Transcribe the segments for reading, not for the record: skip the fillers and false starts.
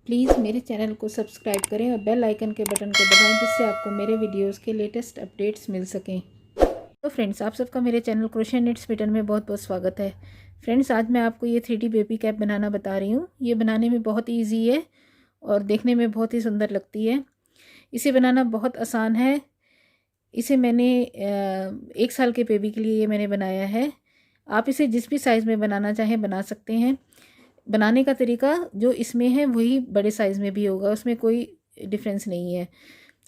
Please मेरे channel को subscribe करें और बेल आइकन के बटन को दबाएं, जिससे आपको मेरे वीडियोस के लेटेस्ट अपडेट्स मिल सकें। तो फ्रेंड्स, आप सबका मेरे चैनल क्रोशे निट्स बिटन में बहुत बहुत स्वागत है। फ्रेंड्स, आज मैं आपको ये 3D बेबी कैप बनाना बता रही हूँ। ये बनाने में बहुत ईजी है और देखने में बहुत ही सुंदर लगती है। इसे बनाना बहुत आसान है। इसे मैंने 1 साल के बेबी के लिए ये मैंने बनाया है। आप इसे जिस भी साइज़ में बनाना चाहें बना सकते हैं। बनाने का तरीका जो इसमें है वही बड़े साइज़ में भी होगा, उसमें कोई डिफरेंस नहीं है।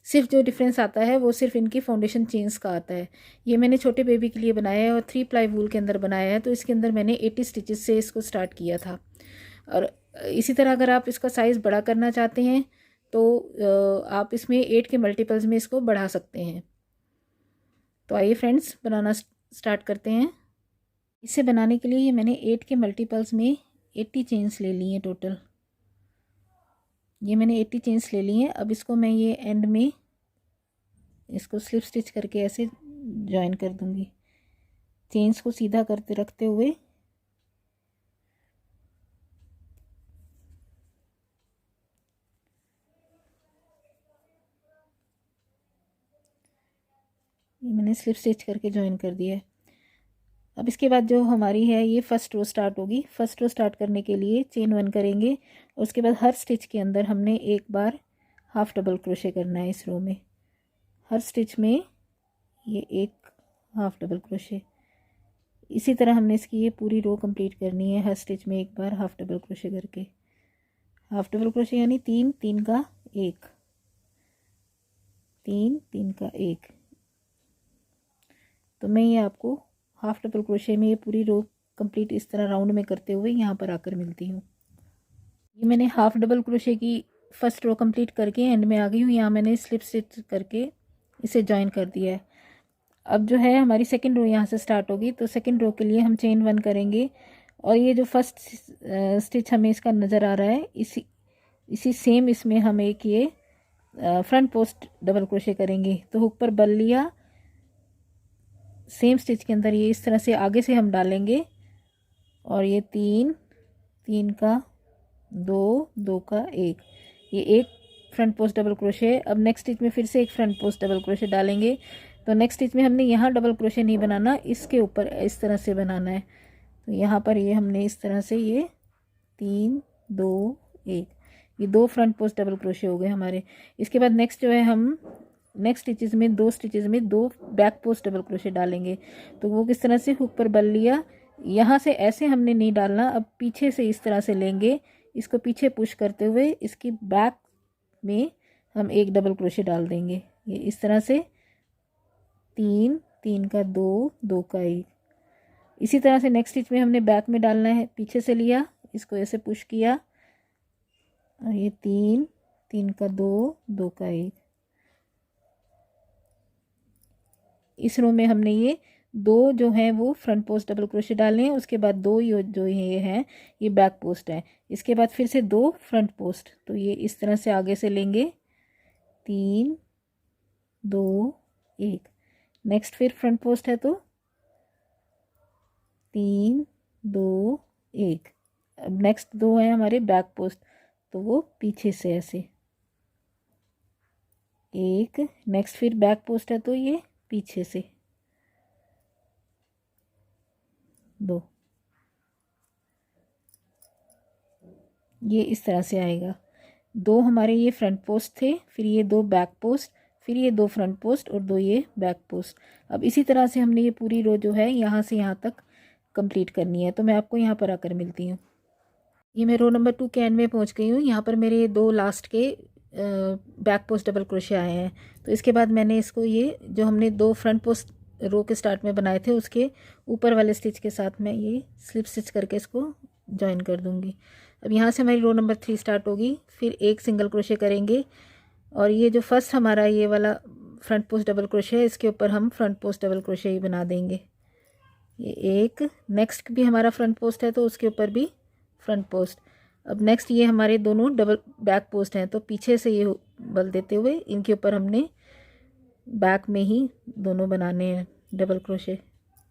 सिर्फ जो डिफरेंस आता है वो सिर्फ इनकी फाउंडेशन चेन्स का आता है। ये मैंने छोटे बेबी के लिए बनाया है और 3 प्लाई वूल के अंदर बनाया है। तो इसके अंदर मैंने 80 स्टिचेस से इसको स्टार्ट किया था। और इसी तरह अगर आप इसका साइज़ बड़ा करना चाहते हैं तो आप इसमें 8 के मल्टीपल्स में इसको बढ़ा सकते हैं। तो आइए फ्रेंड्स, बनाना स्टार्ट करते हैं। इसे बनाने के लिए ये मैंने 8 के मल्टीपल्स में 80 चेन्स ले ली हैं टोटल। ये मैंने 80 चेन्स ले ली हैं। अब इसको मैं ये एंड में इसको स्लिप स्टिच करके ऐसे जॉइन कर दूंगी, चेन्स को सीधा करते रखते हुए। ये मैंने स्लिप स्टिच करके जॉइन कर दिया है। अब इसके बाद जो हमारी है ये फर्स्ट रो स्टार्ट होगी। फर्स्ट रो स्टार्ट करने के लिए चेन 1 करेंगे और उसके बाद हर स्टिच के अंदर हमने एक बार हाफ डबल क्रोशे करना है। इस रो में हर स्टिच में ये एक हाफ डबल क्रोशे। इसी तरह हमने इसकी ये पूरी रो कंप्लीट करनी है, हर स्टिच में एक बार हाफ डबल क्रोशे करके। हाफ डबल क्रोशे यानी 3 3 का 1, 3 3 का 1। तो मैं ये आपको हाफ डबल क्रोशे में ये पूरी रो कंप्लीट इस तरह राउंड में करते हुए यहाँ पर आकर मिलती हूँ। ये मैंने हाफ डबल क्रोशे की फर्स्ट रो कंप्लीट करके एंड में आ गई हूँ। यहाँ मैंने स्लिप स्टिच करके इसे जॉइन कर दिया है। अब जो है हमारी सेकंड रो यहाँ से स्टार्ट होगी। तो सेकंड रो के लिए हम चेन 1 करेंगे और ये जो फर्स्ट स्टिच हमें इसका नज़र आ रहा है, इसी सेम इसमें हम एक ये फ्रंट पोस्ट डबल क्रोशे करेंगे। तो हुक पर बल लिया, सेम स्टिच के अंदर ये इस तरह से आगे से हम डालेंगे और ये 3 3 का 2 2 का 1, ये एक फ्रंट पोस्ट डबल क्रोशे। अब नेक्स्ट स्टिच में फिर से एक फ्रंट पोस्ट डबल क्रोशे डालेंगे। तो नेक्स्ट स्टिच में हमने यहाँ डबल क्रोशे नहीं बनाना, इसके ऊपर इस तरह से बनाना है। तो यहाँ पर ये हमने इस तरह से ये 3 2 1, ये 2 फ्रंट पोस्ट डबल क्रोशे हो गए हमारे। इसके बाद नेक्स्ट जो है हम नेक्स्ट स्टिचेस में 2 स्टिचेस में 2 बैक पोस्ट डबल क्रोशे डालेंगे। तो वो किस तरह से, हुक पर बल लिया, यहाँ से ऐसे हमने नहीं डालना, अब पीछे से इस तरह से लेंगे, इसको पीछे पुश करते हुए इसकी बैक में हम एक डबल क्रोशे डाल देंगे। ये इस तरह से 3 3 का 2 2 का 1। इसी तरह से नेक्स्ट स्टिच में हमने बैक में डालना है, पीछे से लिया, इसको ऐसे पुश किया और ये 3 3 का 2 2 का 1। इस रो में हमने ये 2 जो हैं वो फ्रंट पोस्ट डबल क्रोशे डालने हैं। उसके बाद 2 जो ये हैं ये बैक पोस्ट है। इसके बाद फिर से 2 फ्रंट पोस्ट। तो ये इस तरह से आगे से लेंगे, 3 2 1। नेक्स्ट फिर फ्रंट पोस्ट है तो 3 2 1। अब नेक्स्ट 2 है हमारे बैक पोस्ट, तो वो पीछे से ऐसे 1। नेक्स्ट फिर बैक पोस्ट है तो ये पीछे से 2। ये इस तरह से आएगा। 2 हमारे ये फ्रंट पोस्ट थे, फिर ये 2 बैक पोस्ट, फिर ये 2 फ्रंट पोस्ट और 2 ये बैक पोस्ट। अब इसी तरह से हमने ये पूरी रो जो है यहाँ से यहाँ तक कंप्लीट करनी है। तो मैं आपको यहाँ पर आकर मिलती हूँ। ये मैं रो नंबर 2 के एंड में पहुँच गई हूँ। यहाँ पर मेरे 2 लास्ट के बैक पोस्ट डबल क्रोशे आए हैं। तो इसके बाद मैंने इसको ये जो हमने 2 फ्रंट पोस्ट रो के स्टार्ट में बनाए थे उसके ऊपर वाले स्टिच के साथ मैं ये स्लिप स्टिच करके इसको जॉइन कर दूँगी। अब यहाँ से हमारी रो नंबर 3 स्टार्ट होगी। फिर एक सिंगल क्रोशे करेंगे और ये जो फर्स्ट हमारा ये वाला फ्रंट पोस्ट डबल क्रोशे है इसके ऊपर हम फ्रंट पोस्ट डबल क्रोशे ही बना देंगे। ये एक, नेक्स्ट भी हमारा फ्रंट पोस्ट है तो उसके ऊपर भी फ्रंट पोस्ट। अब नेक्स्ट ये हमारे दोनों डबल बैक पोस्ट हैं, तो पीछे से ये बल देते हुए इनके ऊपर हमने बैक में ही दोनों बनाने हैं डबल क्रोशे।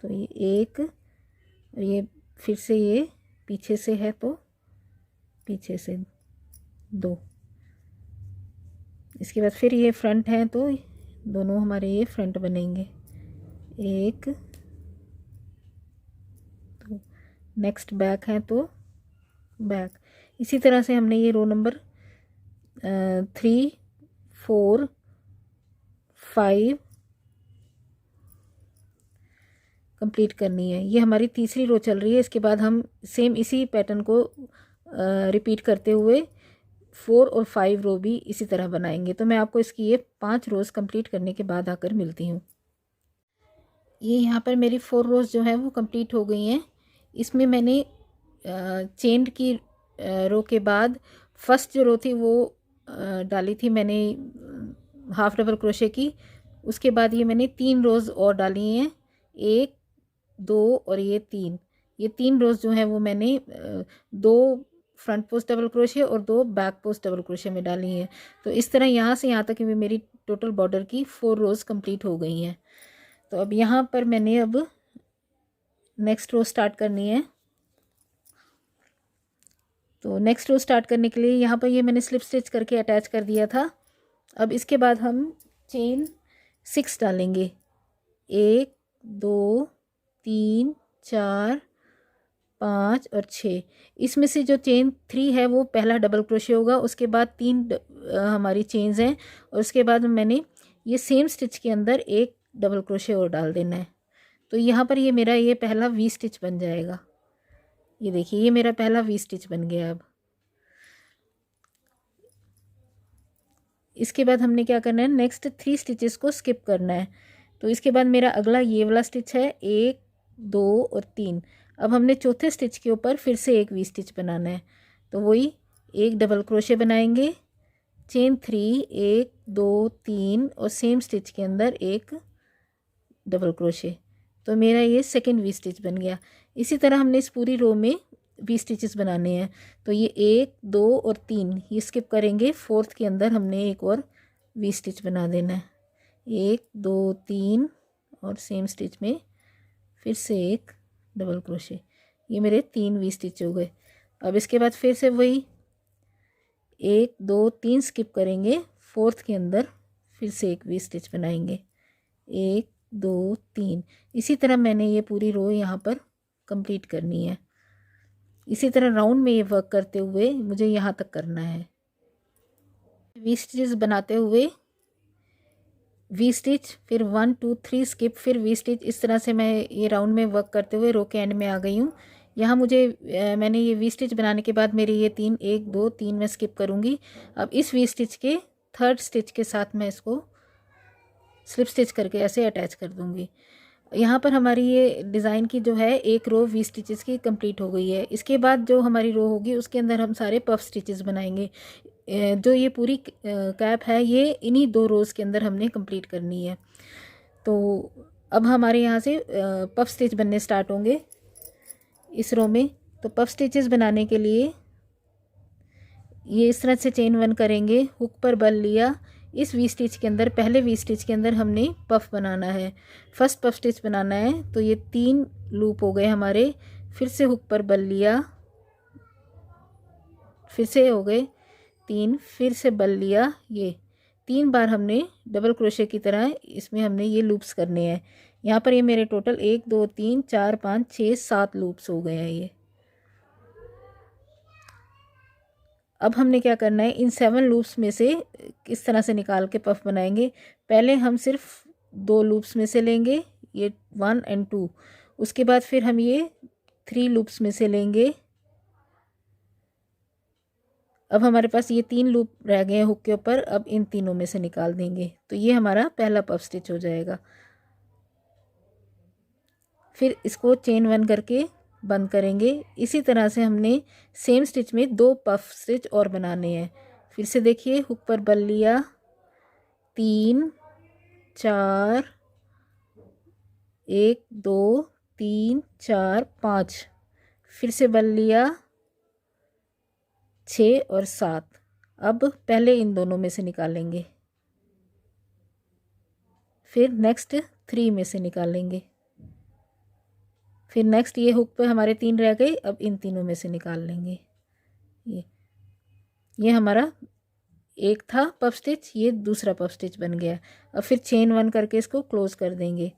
तो ये एक और ये फिर से ये पीछे से है तो पीछे से 2। इसके बाद फिर ये फ्रंट है तो दोनों हमारे ये फ्रंट बनेंगे, 1 2। नेक्स्ट बैक है तो बैक। इसी तरह से हमने ये रो नंबर 3 4 5 कंप्लीट करनी है। ये हमारी तीसरी रो चल रही है। इसके बाद हम सेम इसी पैटर्न को रिपीट करते हुए 4 और 5 रो भी इसी तरह बनाएंगे। तो मैं आपको इसकी ये 5 रोज़ कंप्लीट करने के बाद आकर मिलती हूँ। ये यहाँ पर मेरी 4 रोज़ जो है वो कंप्लीट हो गई हैं। इसमें मैंने चेन्ड की रो के बाद फर्स्ट जो रो थी वो डाली थी मैंने हाफ डबल क्रोशे की। उसके बाद ये मैंने 3 रोज़ और डाली हैं, 1 2 और ये 3। ये 3 रोज़ जो है वो मैंने 2 फ्रंट पोस्ट डबल क्रोशे और 2 बैक पोस्ट डबल क्रोशे में डाली हैं। तो इस तरह यहाँ से यहाँ तक मेरी टोटल बॉर्डर की 4 रोज़ कंप्लीट हो गई हैं। तो अब यहाँ पर मैंने अब नेक्स्ट रो स्टार्ट करनी है। तो नेक्स्ट रो स्टार्ट करने के लिए यहाँ पर ये मैंने स्लिप स्टिच करके अटैच कर दिया था। अब इसके बाद हम चेन 6 डालेंगे, 1 2 3 4 5 और 6। इसमें से जो चेन 3 है वो पहला डबल क्रोशे होगा। उसके बाद 3 हमारी चेन्स हैं और उसके बाद मैंने ये सेम स्टिच के अंदर एक डबल क्रोशे और डाल देना है। तो यहाँ पर ये मेरा ये पहला वी स्टिच बन जाएगा। ये देखिए ये मेरा पहला वी स्टिच बन गया। अब इसके बाद हमने क्या करना है, नेक्स्ट 3 स्टिचेस को स्किप करना है। तो इसके बाद मेरा अगला ये वाला स्टिच है, 1 2 और 3। अब हमने चौथे स्टिच के ऊपर फिर से एक वी स्टिच बनाना है। तो वही एक डबल क्रोशे बनाएंगे, चेन 3 1 2 3 और सेम स्टिच के अंदर एक डबल क्रोशे। तो मेरा ये सेकंड वी स्टिच बन गया। इसी तरह हमने इस पूरी रो में वी स्टिचेस बनाने हैं। तो ये 1 2 और 3 ये स्किप करेंगे, फोर्थ के अंदर हमने एक और वी स्टिच बना देना है, 1 2 3 और सेम स्टिच में फिर से एक डबल क्रोशे। ये मेरे 3 वी स्टिच हो गए। अब इसके बाद फिर से वही 1 2 3 स्किप करेंगे, फोर्थ के अंदर फिर से एक वी स्टिच बनाएंगे, 1 2 3। इसी तरह मैंने ये पूरी रो यहाँ पर कंप्लीट करनी है। इसी तरह राउंड में ये वर्क करते हुए मुझे यहाँ तक करना है। वी स्टिचेस बनाते हुए वी स्टिच, फिर 1 2 3 स्किप, फिर वी स्टिच। इस तरह से मैं ये राउंड में वर्क करते हुए रो के एंड में आ गई हूँ। यहाँ मुझे मैंने ये वी स्टिच बनाने के बाद मेरे ये 3 1 2 3 मैं स्किप करूँगी। अब इस वी स्टिच के थर्ड स्टिच के साथ मैं इसको स्लिप स्टिच करके ऐसे अटैच कर दूँगी। यहाँ पर हमारी ये डिज़ाइन की जो है एक रो वी स्टिचेस की कंप्लीट हो गई है। इसके बाद जो हमारी रो होगी उसके अंदर हम सारे पफ स्टिचेस बनाएंगे। जो ये पूरी कैप है ये इन्हीं 2 रोज़ के अंदर हमने कंप्लीट करनी है। तो अब हमारे यहाँ से पफ स्टिच बनने स्टार्ट होंगे इस रो में। तो पफ स्टिचेस बनाने के लिए ये इस तरह से चेन 1 करेंगे, हुक पर बल लिया, इस वी स्टिच के अंदर पहले वी स्टिच के अंदर हमने पफ बनाना है, फर्स्ट पफ स्टिच बनाना है। तो ये 3 लूप हो गए हमारे। फिर से हुक पर बल लिया, फिर से हो गए 3, फिर से बल लिया, ये 3 बार हमने डबल क्रोशे की तरह इसमें हमने ये लूप्स करने हैं। यहाँ पर ये मेरे टोटल 1 2 3 4 5 6 7 लूप्स हो गए हैं ये। अब हमने क्या करना है, इन 7 लूप्स में से इस तरह से निकाल के पफ बनाएंगे। पहले हम सिर्फ 2 लूप्स में से लेंगे, ये 1 और 2। उसके बाद फिर हम ये 3 लूप्स में से लेंगे। अब हमारे पास ये 3 लूप रह गए हैं हुक के ऊपर, अब इन तीनों में से निकाल देंगे। तो ये हमारा पहला पफ स्टिच हो जाएगा। फिर इसको चेन 1 करके बंद करेंगे। इसी तरह से हमने सेम स्टिच में 2 पफ स्टिच और बनाने हैं। फिर से देखिए, हुक पर बल लिया, 3 4 1 2 3 4 5, फिर से बल लिया 6 और 7। अब पहले इन दोनों में से निकालेंगे, फिर नेक्स्ट 3 में से निकालेंगे, फिर नेक्स्ट ये हुक पे हमारे 3 रह गए, अब इन तीनों में से निकाल लेंगे। ये हमारा एक था पफ स्टिच, ये दूसरा पफ स्टिच बन गया। अब फिर चेन 1 करके इसको क्लोज कर देंगे।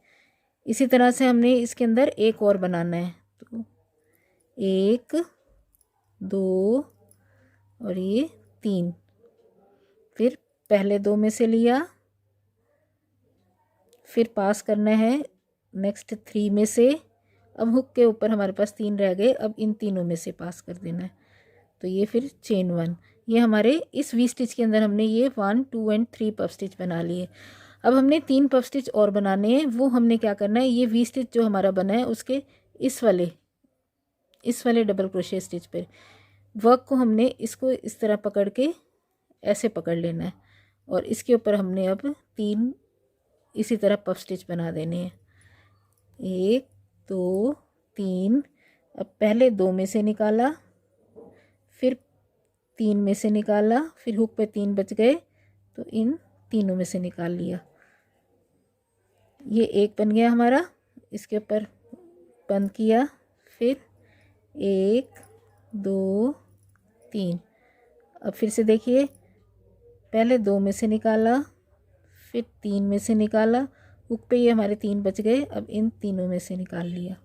इसी तरह से हमने इसके अंदर एक और बनाना है, तो 1 2 और ये 3, फिर पहले 2 में से लिया, फिर पास करना है नेक्स्ट 3 में से। अब हुक के ऊपर हमारे पास 3 रह गए, अब इन तीनों में से पास कर देना है, तो ये फिर चेन 1। ये हमारे इस वी स्टिच के अंदर हमने ये 1 2 एंड 3 पफ स्टिच बना लिए। अब हमने 3 पफ स्टिच और बनाने हैं। वो हमने क्या करना है, ये वी स्टिच जो हमारा बना है उसके इस वाले डबल क्रोशे स्टिच पर वर्क को हमने इसको इस तरह पकड़ के ऐसे पकड़ लेना है, और इसके ऊपर हमने अब 3 इसी तरह पफ स्टिच बना देने हैं। 1 2 3। अब पहले 2 में से निकाला, फिर 3 में से निकाला, फिर हुक पे 3 बच गए, तो इन तीनों में से निकाल लिया। ये एक बन गया हमारा, इसके ऊपर बंद किया, फिर 1 2 3। अब फिर से देखिए, पहले 2 में से निकाला, फिर 3 में से निकाला, हुक पे ये हमारे 3 बच गए, अब इन तीनों में से निकाल लिया।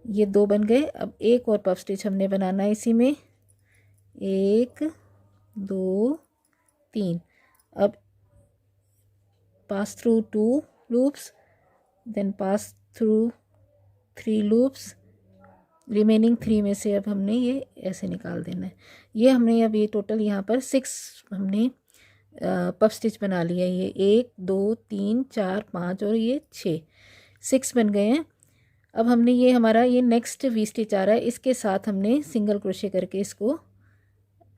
ये 2 बन गए। अब एक और पफ स्टिच हमने बनाना है इसी में, 1 2 3। अब pass through 2 loops, then pass through 3 loops, remaining 3 में से अब हमने ये ऐसे निकाल देना है। ये हमने अब ये टोटल यहाँ पर 6 हमने पफ स्टिच बना लिया है। ये 1 2 3 4 5 और ये 6 बन गए हैं। अब हमने ये हमारा ये नेक्स्ट वी स्टिच आ रहा है, इसके साथ हमने सिंगल क्रोशे करके इसको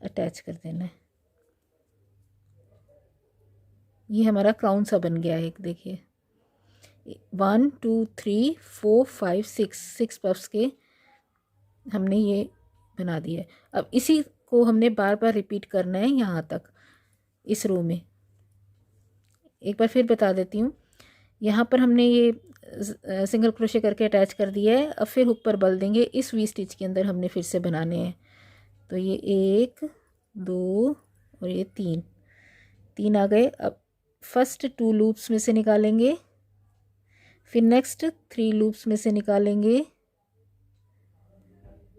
अटैच कर देना है। ये हमारा क्राउन सा बन गया है एक, देखिए 1 2 3 4 5 6 पफ्स के हमने ये बना दिया है। अब इसी को हमने बार बार रिपीट करना है यहाँ तक, इस रो में। एक बार फिर बता देती हूँ, यहाँ पर हमने ये सिंगल क्रोशे करके अटैच कर दिया है। अब फिर हुक पर बल देंगे, इस वी स्टिच के अंदर हमने फिर से बनाने हैं। तो ये 1 2 और ये 3 आ गए। अब फर्स्ट 2 लूप्स में से निकालेंगे, फिर नेक्स्ट 3 लूप्स में से निकालेंगे।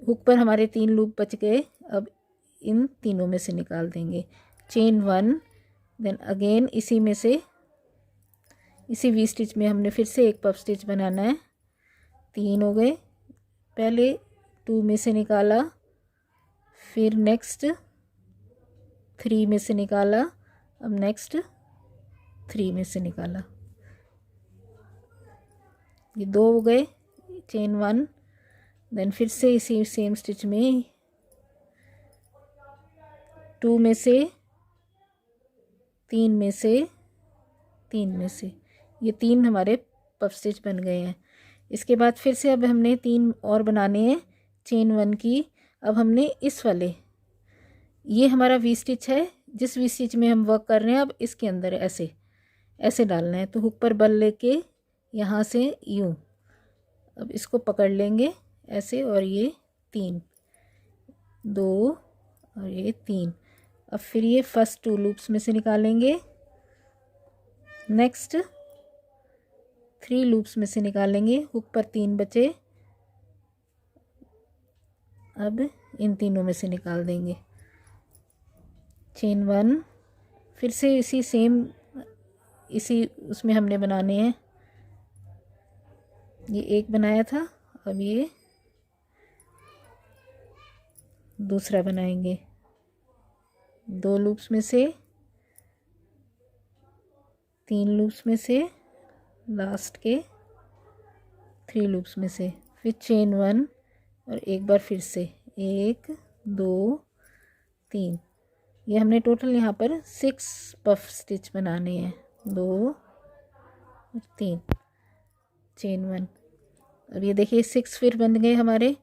हुक पर हमारे 3 लूप बच गए, अब इन तीनों में से निकाल देंगे। चेन 1, देन अगेन इसी में से, इसी वी स्टिच में हमने फिर से एक पफ स्टिच बनाना है। 3 हो गए। पहले 2 में से निकाला, फिर नेक्स्ट 3 में से निकाला, अब नेक्स्ट 3 में से निकाला। ये 2 हो गए। चेन 1, देन फिर से इसी सेम स्टिच में 2 में से, 3 में से, 3 में से, ये 3 हमारे पफ स्टिच बन गए हैं। इसके बाद फिर से अब हमने 3 और बनाने हैं चेन 1 की। अब हमने इस वाले, ये हमारा वी स्टिच है, जिस वी स्टिच में हम वर्क कर रहे हैं, अब इसके अंदर ऐसे ऐसे डालना है। तो हुक पर बल लेके यहाँ से यूँ, अब इसको पकड़ लेंगे ऐसे, और ये 3 2 और ये 3। अब फिर ये फर्स्ट 2 लूप्स में से निकालेंगे, नेक्स्ट 3 लूप्स में से निकालेंगे। हुक पर 3 बचे, अब इन तीनों में से निकाल देंगे। चेन 1, फिर से इसी सेम, इसी उसमें हमने बनाने हैं। ये एक बनाया था, अब ये दूसरा बनाएंगे। 2 लूप्स में से, 3 लूप्स में से, लास्ट के 3 लूप्स में से, फिर चेन 1 और एक बार फिर से 1 2 3। ये हमने टोटल यहाँ पर 6 पफ स्टिच बनाने हैं। 2 और 3, चेन 1। अब ये देखिए 6 फिर बन गए हमारे,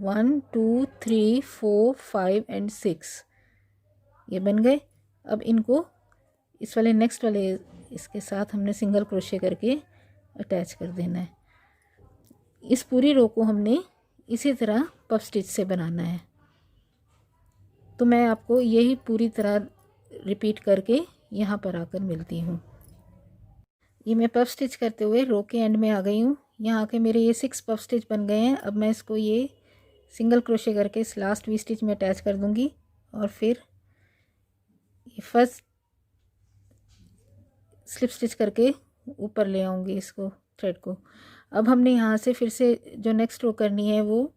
1 2 3 4 5 एंड 6, ये बन गए। अब इनको इस वाले नेक्स्ट वाले इसके साथ हमने सिंगल क्रोशे करके अटैच कर देना है। इस पूरी रो को हमने इसी तरह पफ स्टिच से बनाना है। तो मैं आपको यही पूरी तरह रिपीट करके यहाँ पर आकर मिलती हूँ। ये मैं पफ स्टिच करते हुए रो के एंड में आ गई हूँ। यहाँ आके मेरे ये 6 पफ स्टिच बन गए हैं। अब मैं इसको ये सिंगल क्रोशे करके इस लास्ट वी स्टिच में अटैच कर दूँगी और फिर ये फर्स्ट स्लिप स्टिच करके ऊपर ले आऊँगी इसको, थ्रेड को। अब हमने यहाँ से फिर से जो नेक्स्ट रो करनी है वो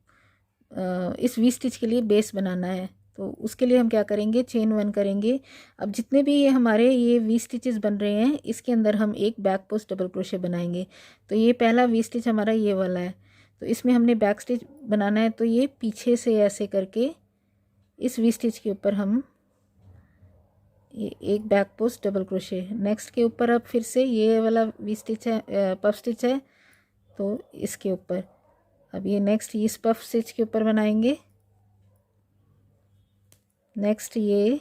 इस वी स्टिच के लिए बेस बनाना है। तो उसके लिए हम क्या करेंगे, चेन 1 करेंगे। अब जितने भी ये हमारे ये वी स्टिचेस बन रहे हैं इसके अंदर हम एक बैक पोस्ट डबल क्रोशे बनाएंगे। तो ये पहला वी स्टिच हमारा ये वाला है, तो इसमें हमने बैक स्टिच बनाना है। तो ये पीछे से ऐसे करके इस वी स्टिच के ऊपर हम ये एक back post double crochet, next के ऊपर अब फिर से ये वाला वी स्टिच है, पफ स्टिच है, तो इसके ऊपर अब ये नेक्स्ट इस पफ स्टिच के ऊपर बनाएंगे। नेक्स्ट ये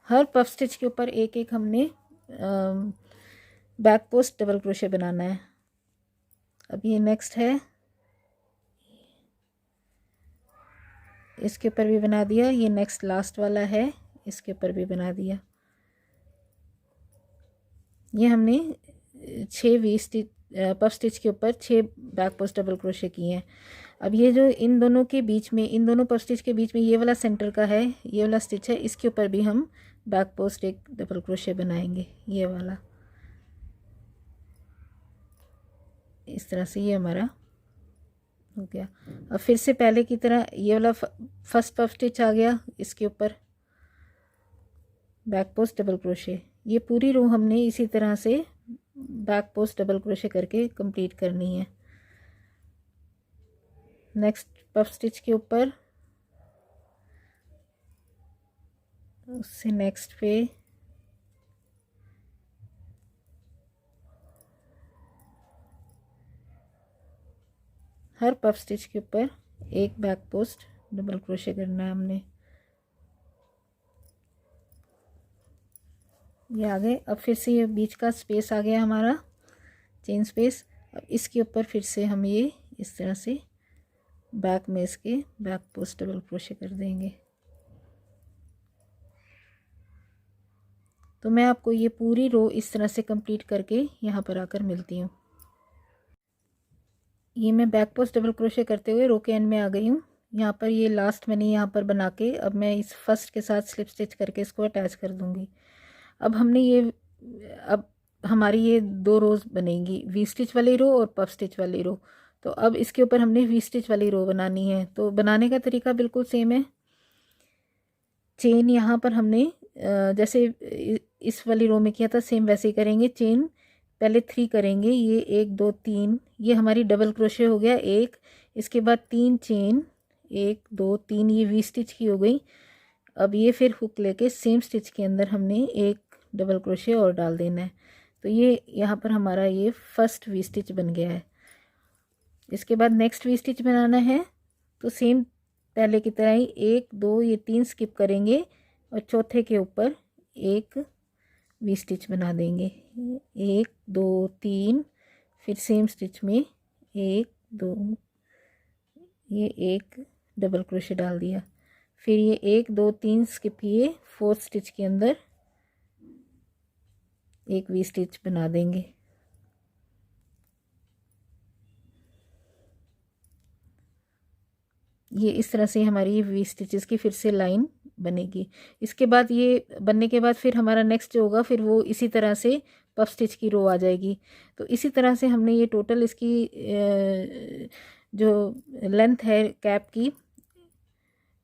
हर पफ स्टिच के ऊपर एक एक हमने बैक पोस्ट डबल क्रोशे बनाना है। अब ये नेक्स्ट है, इसके ऊपर भी बना दिया। ये नेक्स्ट लास्ट वाला है, इसके ऊपर भी बना दिया। ये हमने 6 वी स्टिच पफ स्टिच के ऊपर 6 बैक पोस्ट डबल क्रोशे किए हैं। अब ये जो इन दोनों के बीच में, इन दोनों पफ स्टिच के बीच में ये वाला सेंटर का है, ये वाला स्टिच है, इसके ऊपर भी हम बैक पोस्ट एक डबल क्रोशे बनाएंगे। ये वाला इस तरह से ये हमारा हो गया। अब फिर से पहले की तरह ये वाला फर्स्ट पफ स्टिच आ गया, इसके ऊपर बैक पोस्ट डबल क्रोशे। ये पूरी रो हमने इसी तरह से बैक पोस्ट डबल क्रोशे करके कंप्लीट करनी है। नेक्स्ट पफ स्टिच के ऊपर, उससे नेक्स्ट पे हर पफ स्टिच के ऊपर एक बैक पोस्ट डबल क्रोशे करना है हमने। ये आ गए। अब फिर से ये बीच का स्पेस आ गया हमारा, चेन स्पेस। अब इसके ऊपर फिर से हम ये इस तरह से बैक में इसके बैक पोस्ट डबल क्रोशे कर देंगे। तो मैं आपको ये पूरी रो इस तरह से कंप्लीट करके यहाँ पर आकर मिलती हूँ। ये मैं बैक पोस्ट डबल क्रोशे करते हुए रो के एंड में आ गई हूँ। यहाँ पर ये लास्ट मैंने यहाँ पर बना के अब मैं इस फर्स्ट के साथ स्लिप स्टिच करके इसको अटैच कर दूँगी। अब हमने ये, अब हमारी ये 2 रोज़ बनेंगी, वी स्टिच वाली रो और पफ स्टिच वाली रो। तो अब इसके ऊपर हमने वी स्टिच वाली रो बनानी है। तो बनाने का तरीका बिल्कुल सेम है। चेन यहाँ पर हमने जैसे इस वाली रो में किया था सेम वैसे ही करेंगे। चेन पहले 3 करेंगे, ये 1 2 3, ये हमारी डबल क्रोशे हो गया एक। इसके बाद 3 चेन, 1 2 3, ये वी स्टिच की हो गई। अब ये फिर हुक लेके सेम स्टिच के अंदर हमने एक डबल क्रोशे और डाल देना है। तो ये यहाँ पर हमारा ये फर्स्ट वी स्टिच बन गया है। इसके बाद नेक्स्ट वी स्टिच बनाना है। तो सेम पहले की तरह ही 1 2 ये 3 स्किप करेंगे और चौथे के ऊपर एक वी स्टिच बना देंगे। 1 2 3, फिर सेम स्टिच में 1 2, ये एक डबल क्रोशे डाल दिया। फिर ये 1 2 3 स्किप किए, फोर्थ स्टिच के अंदर एक वी स्टिच बना देंगे। ये इस तरह से हमारी वी स्टिचेस की फिर से लाइन बनेगी। इसके बाद ये बनने के बाद फिर हमारा नेक्स्ट जो होगा फिर वो इसी तरह से पफ स्टिच की रो आ जाएगी। तो इसी तरह से हमने ये टोटल इसकी जो लेंथ है कैप की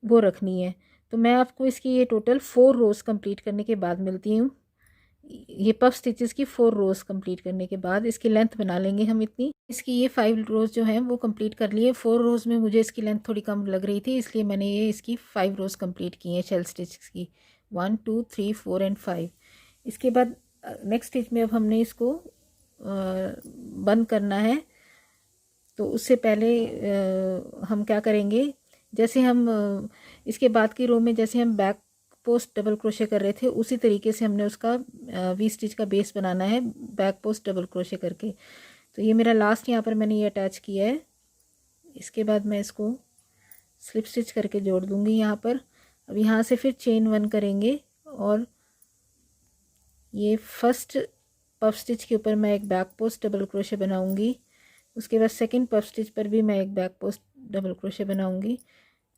वो रखनी है। तो मैं आपको इसकी ये टोटल 4 रोज़ कंप्लीट करने के बाद मिलती हूँ। ये पफ स्टिचेस की 4 रोज़ कंप्लीट करने के बाद इसकी लेंथ बना लेंगे हम इतनी। इसकी ये 5 रोज़ जो हैं वो कंप्लीट कर लिए। 4 रोज़ में मुझे इसकी लेंथ थोड़ी कम लग रही थी, इसलिए मैंने ये इसकी 5 रोज़ कंप्लीट की हैं शेल स्टिच की, 1 2 3 4 एंड 5। इसके बाद नेक्स्ट स्टिच में अब हमने इसको बंद करना है। तो उससे पहले हम क्या करेंगे, जैसे हम इसके बाद की रो में जैसे हम बैक पोस्ट डबल क्रोशे कर रहे थे उसी तरीके से हमने उसका वी स्टिच का बेस बनाना है बैक पोस्ट डबल क्रोशे करके। तो ये मेरा लास्ट यहाँ पर मैंने ये अटैच किया है। इसके बाद मैं इसको स्लिप स्टिच करके जोड़ दूंगी यहाँ पर। अब यहाँ से फिर चेन 1 करेंगे और ये फर्स्ट पफ स्टिच के ऊपर मैं एक बैक पोस्ट डबल क्रोशे बनाऊंगी। उसके बाद सेकंड पफ स्टिच पर भी मैं एक बैक पोस्ट डबल क्रोशे बनाऊंगी।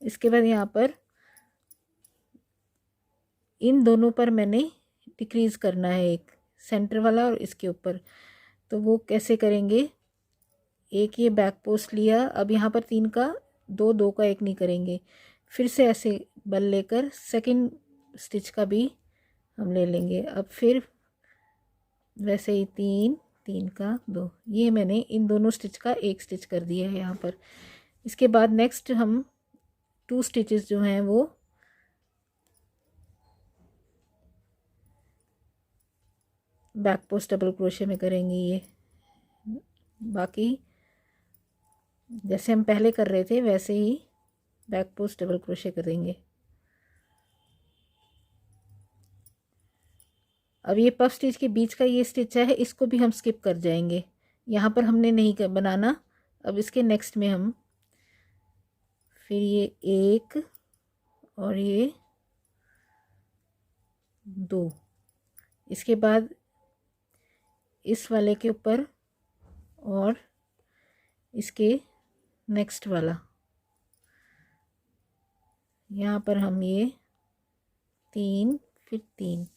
इसके बाद यहाँ पर इन दोनों पर मैंने डिक्रीज करना है, एक सेंटर वाला और इसके ऊपर। तो वो कैसे करेंगे, एक ये बैक पोस्ट लिया, अब यहाँ पर 3 का 2, 2 का 1 नहीं करेंगे, फिर से ऐसे बल लेकर सेकंड स्टिच का भी हम ले लेंगे। अब फिर वैसे ही 3, 3 का 2, ये मैंने इन दोनों स्टिच का एक स्टिच कर दिया है यहाँ पर। इसके बाद नेक्स्ट हम 2 स्टिचेस जो हैं वो बैक पोस्ट डबल क्रोशे में करेंगे। ये बाकी जैसे हम पहले कर रहे थे वैसे ही बैक पोस्ट डबल क्रोशे करेंगे। अब ये पफ स्टिच के बीच का ये स्टिच है, इसको भी हम स्किप कर जाएंगे, यहाँ पर हमने नहीं बनाना। अब इसके नेक्स्ट में हम फिर ये 1 और ये 2, इसके बाद इस वाले के ऊपर और इसके नेक्स्ट वाला, यहाँ पर हम ये 3, फिर 3,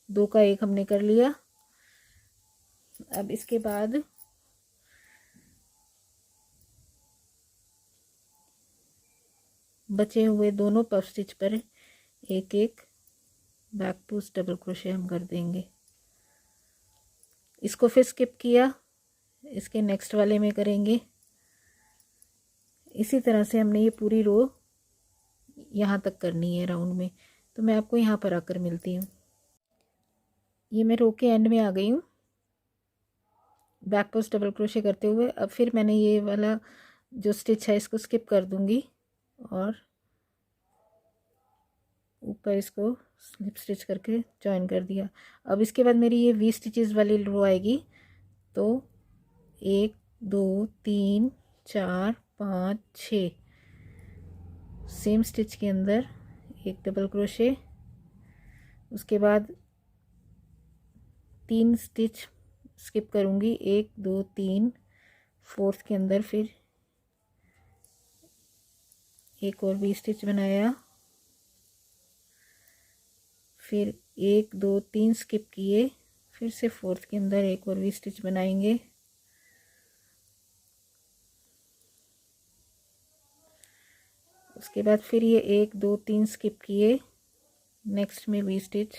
2 का 1 हमने कर लिया। अब इसके बाद बचे हुए दोनों पफ स्टिच पर एक एक बैक पोस्ट डबल क्रोशे हम कर देंगे। इसको फिर स्किप किया, इसके नेक्स्ट वाले में करेंगे। इसी तरह से हमने ये पूरी रो यहाँ तक करनी है राउंड में। तो मैं आपको यहाँ पर आकर मिलती हूँ। ये मैं रो के एंड में आ गई हूँ बैक पोस्ट डबल क्रोशे करते हुए। अब फिर मैंने ये वाला जो स्टिच है इसको स्किप कर दूँगी और ऊपर इसको स्लिप स्टिच करके जॉइन कर दिया। अब इसके बाद मेरी ये 20 स्टिचेस वाली रो आएगी। तो 1, 2, 3, 4, 5, 6 सेम स्टिच के अंदर एक डबल क्रोशे, उसके बाद 3 स्टिच स्किप करूँगी, 1, 2, 3, फोर्थ के अंदर फिर एक और भी स्टिच बनाया, फिर 1, 2, 3 स्किप किए, फिर से फोर्थ के अंदर एक और भी स्टिच बनाएंगे। उसके बाद फिर ये 1, 2, 3 स्किप किए, नेक्स्ट में भी स्टिच,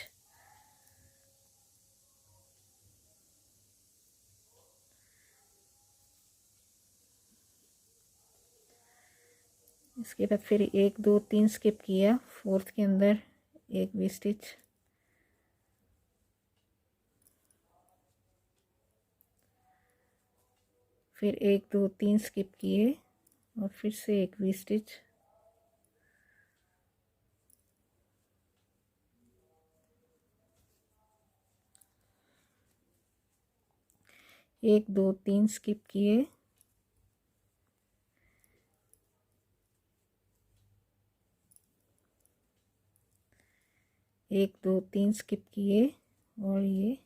इसके बाद फिर 1, 2, 3 स्किप किया, फोर्थ के अंदर एक भी स्टिच, फिर 1, 2, 3 स्किप किए और फिर से एक भी स्टिच, एक, 2, 3 स्किप किए, एक, 2, 3 स्किप किए और ये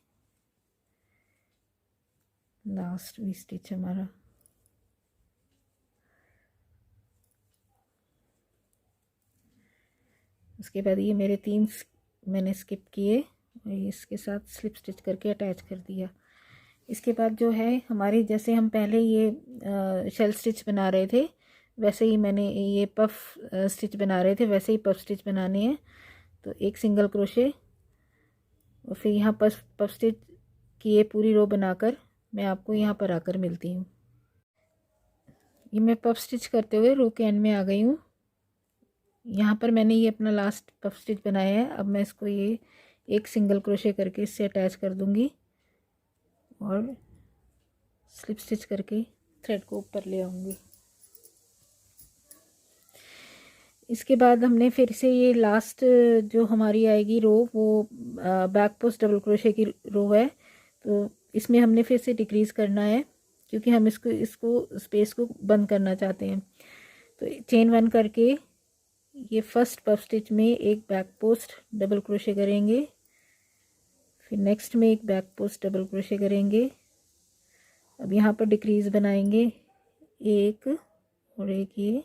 लास्ट भी स्टिच हमारा। उसके बाद ये मेरे 3 मैंने स्किप किए और इसके साथ स्लिप स्टिच करके अटैच कर दिया। इसके बाद जो है हमारी, जैसे हम पहले ये शेल स्टिच बना रहे थे वैसे ही मैंने ये पफ स्टिच बना रहे थे वैसे ही पफ स्टिच बनाने हैं। तो एक सिंगल क्रोशे और फिर यहाँ पफ स्टिच की ये पूरी रो बनाकर मैं आपको यहाँ पर आकर मिलती हूँ। ये मैं पफ स्टिच करते हुए रो के एंड में आ गई हूँ। यहाँ पर मैंने ये अपना लास्ट पफ स्टिच बनाया है। अब मैं इसको ये एक सिंगल क्रोशे करके इससे अटैच कर दूँगी और स्लिप स्टिच करके थ्रेड को ऊपर ले आऊँगी। इसके बाद हमने फिर से ये लास्ट जो हमारी आएगी रो वो बैक पोस्ट डबल क्रोशे की रो है। तो इसमें हमने फिर से डिक्रीज़ करना है क्योंकि हम इसको स्पेस को बंद करना चाहते हैं। तो चेन 1 करके ये फर्स्ट पफ स्टिच में एक बैक पोस्ट डबल क्रोशे करेंगे, फिर नेक्स्ट में एक बैक पोस्ट डबल क्रोशे करेंगे। अब यहाँ पर डिक्रीज बनाएंगे, एक और एक, ये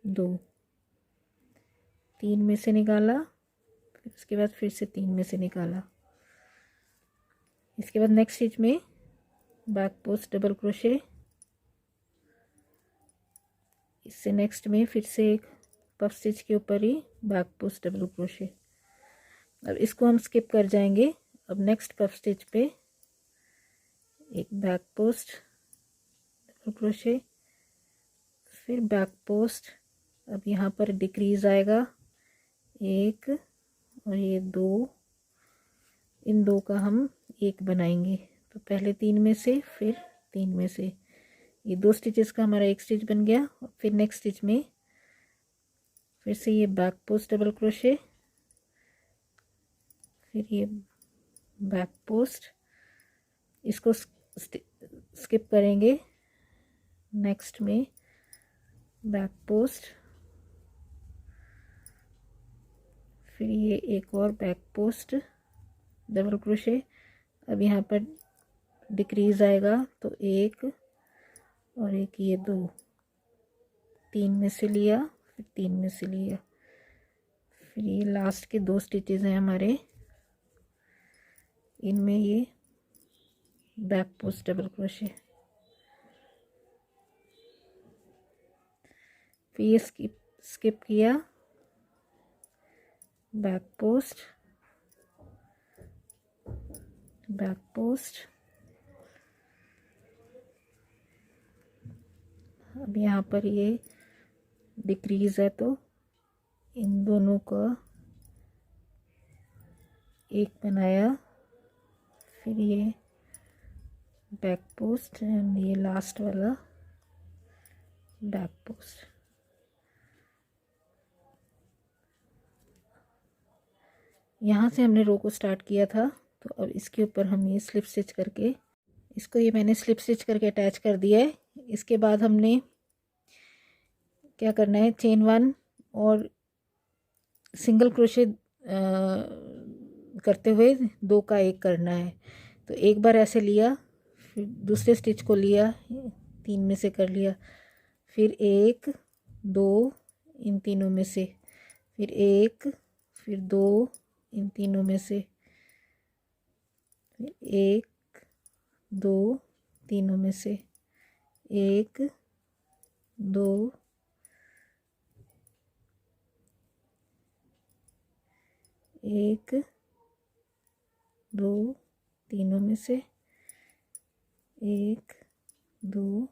2, 3 में से निकाला, फिर उसके बाद फिर से 3 में से निकाला। इसके बाद नेक्स्ट स्टिच में बैक पोस्ट डबल क्रोशे, इससे नेक्स्ट में फिर से एक पफ स्टिच के ऊपर ही बैक पोस्ट डबल क्रोशे। अब इसको हम स्किप कर जाएंगे। अब नेक्स्ट पफ स्टिच पे एक बैक पोस्ट डबल क्रोशे, फिर बैक पोस्ट। अब यहाँ पर डिक्रीज आएगा, एक और ये 2, इन 2 का हम एक बनाएंगे। तो पहले 3 में से, फिर 3 में से, ये 2 स्टिचेस का हमारा एक स्टिच बन गया। फिर नेक्स्ट स्टिच में फिर से ये बैक पोस्ट डबल क्रोशे, फिर ये बैक पोस्ट, इसको स्किप करेंगे। नेक्स्ट में बैक पोस्ट, फिर ये एक और बैक पोस्ट डबल क्रोशे। अब यहाँ पर डिक्रीज आएगा, तो एक और एक, ये 2, 3 में से लिया, फिर 3 में से लिया, फिर ये लास्ट के 2 स्टिचेस हैं हमारे, इनमें ये बैक पोस्ट डबल क्रोशे, फिर ये स्किप किया, बैक पोस्ट, बैक पोस्ट। अब यहाँ पर ये डिक्रीज है, तो इन दोनों का एक बनाया, फिर ये बैक पोस्ट एंड ये लास्ट वाला बैक पोस्ट। यहाँ से हमने रो को स्टार्ट किया था, तो अब इसके ऊपर हम ये स्लिप स्टिच करके, इसको ये मैंने स्लिप स्टिच करके अटैच कर दिया है। इसके बाद हमने क्या करना है, चेन 1 और सिंगल क्रोशे करते हुए 2 का एक करना है। तो एक बार ऐसे लिया, फिर दूसरे स्टिच को लिया, 3 में से कर लिया, फिर 1, 2 इन तीनों में से, फिर 1, फिर 2 इन तीनों में से, फिर 1, 2 तीनों में से, 1, 2, 1, 2 तीनों में से, 1, 2,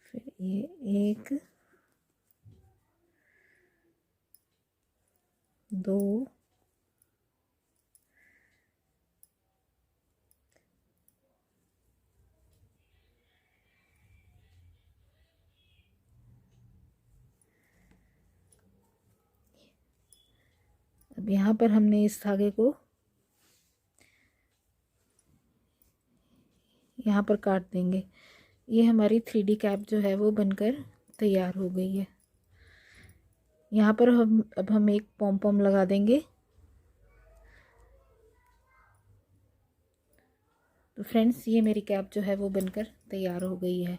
फिर ये 1, 2, अब यहाँ पर हमने इस धागे को यहाँ पर काट देंगे। ये हमारी 3D कैप जो है वो बनकर तैयार हो गई है। यहाँ पर अब हम एक पॉम पॉम लगा देंगे। तो फ्रेंड्स, ये मेरी कैप जो है वो बनकर तैयार हो गई है।